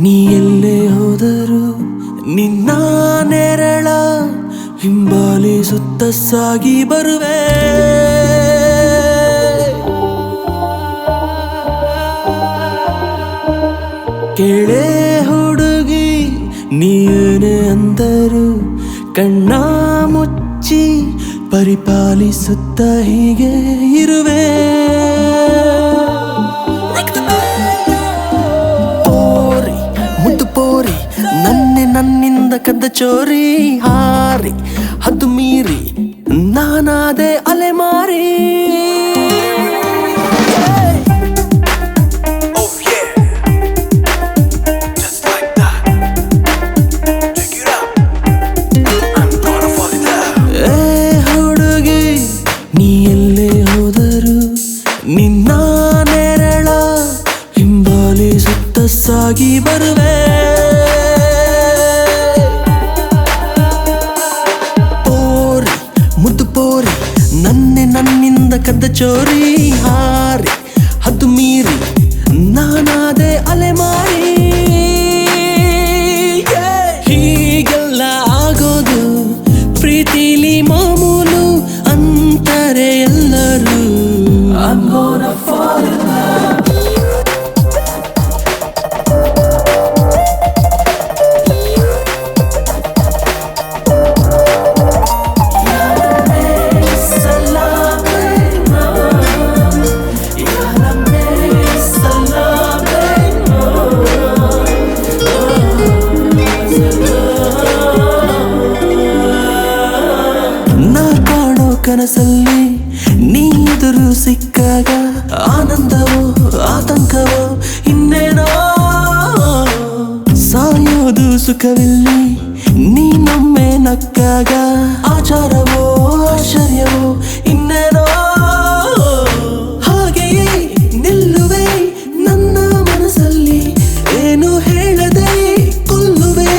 ನೀ ಎಲ್ಲೇ ಹೋದರೂ ನಿನ್ನ ನೆರಳ ಹಿಂಬಾಲಿಸುತ್ತ ಸಾಗಿ ಬರುವೆ. ಕೇಳೆ ಹುಡುಗಿ ನೀನೇ ಅಂದರು ಕಣ್ಣ ಮುಚ್ಚಿ ಪರಿಪಾಲಿಸುತ್ತ ಹೀಗೆ ಇರುವೆ. ಪೋರಿ ಮುದ್ದು ಪೋರಿ ನನ್ನಿಂದ ಕದ್ದ ಚೋರಿ ಹಾರಿ ಹದ್ದು ಮೀರಿ ನಾನಾದೆ ಅಲೆಮಾರಿ. ನಿನ್ನ ನೆರಳ ಹಿಂಬಾಲಿಸುತ್ತ ಸಾಗಿ ಬರುವೆ. ಪೋರಿ ಮುದ್ದು ಪೋರಿ ನನ್ನಿಂದ ಕದ್ದ ಚೋರಿ ಹಾರಿ ಹದ್ದು ಮೀರಿ ನಾನಾದೆ ಅಲೆಮಾರಿ. ಹೀಗೆಲ್ಲ ಆಗೋದು ಪ್ರೀತಿಲಿ ಮಾಮೂಲು ಅಂತಾರೆ ಎಲ್ಲರೂ. I'm gonna fall in love. ನಾ ಕಾಣೋ ಕನಸಲ್ಲಿ ನೀದುರು ಸಿಕ್ಕಾಗ ಆನಂದವೋ ಆತಂಕವೋ ಇನ್ನೇನೋ. ಸಾಯೋದು ಸುಖವಿಲ್ಲಿ ನೀನೊಮ್ಮೆ ನಕ್ಕಾಗ ಆಚಾರವೋ ಆಶ್ಚರ್ಯವೋ ಇನ್ನೇನೋ. ಹಾಗೆಯೇ ನಿಲ್ಲುವೆ ನನ್ನ ಮನಸ್ಸಲ್ಲಿ ಏನು ಹೇಳದೆ ಕೊಲ್ಲುವೆ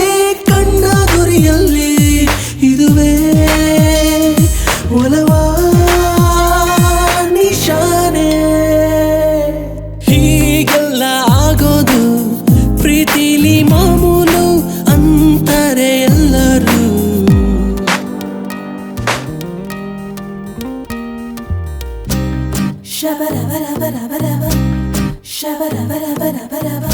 ಕಣ್ಣ ಗುರಿಯಲ್ಲಿ. ಇದುವೇ ಒಲವಾ ನಿಶಾನೆ. ಹೀಗೆಲ್ಲ ಆಗೋದು ಪ್ರೀತಿಲಿ ಮಾಮೂಲು ಅಂತಾರೆ ಎಲ್ಲರೂ. ಶಬರಬರಬರಬರಬ ಶಬರಬರಬರಬರಬ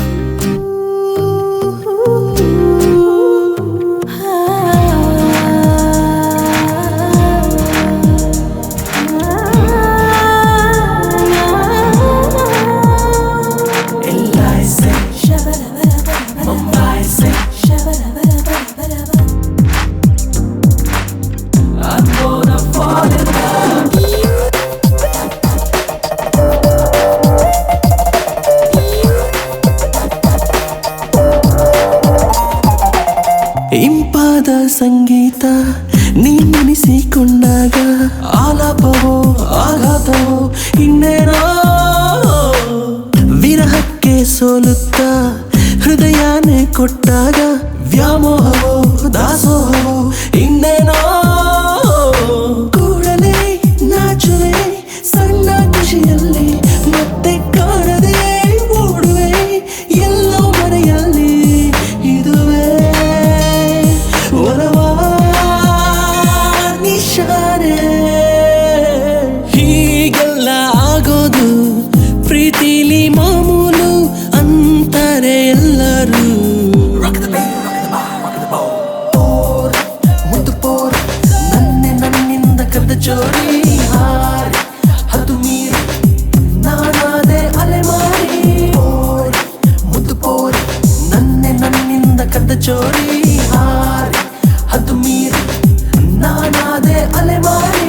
ಇಂಪಾದ ಸಂಗೀತ ನೀ ನೆನೆಸಿಕೊಂಡಾಗ ಆಲಾಪವೋ ಆಘಾತವೋ ಇನ್ನೇನೋ. ವಿರಹಕ್ಕೆ ಸೋಲುತ್ತ ಹೃದಯನೇ ಕೊಟ್ಟಾಗ ವ್ಯಾಮೋಹವೋ ದಾಸೋಹವೋ ಇನ್ನೇನೋ. ಕೂಡಲೇ ನಾಚುವೆ ಸಣ್ಣ ಖುಷಿಯಲ್ಲಿ ಮತ್ತೆ ಕಾಣದೆ ಓಡುವೆ ಎಲ್ಲೋ ಮರೆಯಲ್ಲಿ. ಇದುವೇ ಒಲವಾ ನಿಶಾನೆ. ಹೀಗೆಲ್ಲ ಆಗೋದು ಪ್ರೀತಿಲಿ ಮಾಮೂಲು ಅಂತಾರೆ ಎಲ್ಲರೂ. ಮುದ್ದು ಪೋರಿ ನನ್ನಿಂದ ಕದ್ದ ಚೋರಿ ಹಾರಿ ಹದ್ದು ಮೀರಿ ನಾನಾದೆ ಅಲೆಮಾರಿ. ಮುದ್ದು ಪೋರಿ ನನ್ನಿಂದ ಕದ್ದ ಚೋರಿ ಹಾರಿ ಹದ್ದು ಮೀರಿ ನಾನಾದೆ ಅಲೆಮಾರಿ.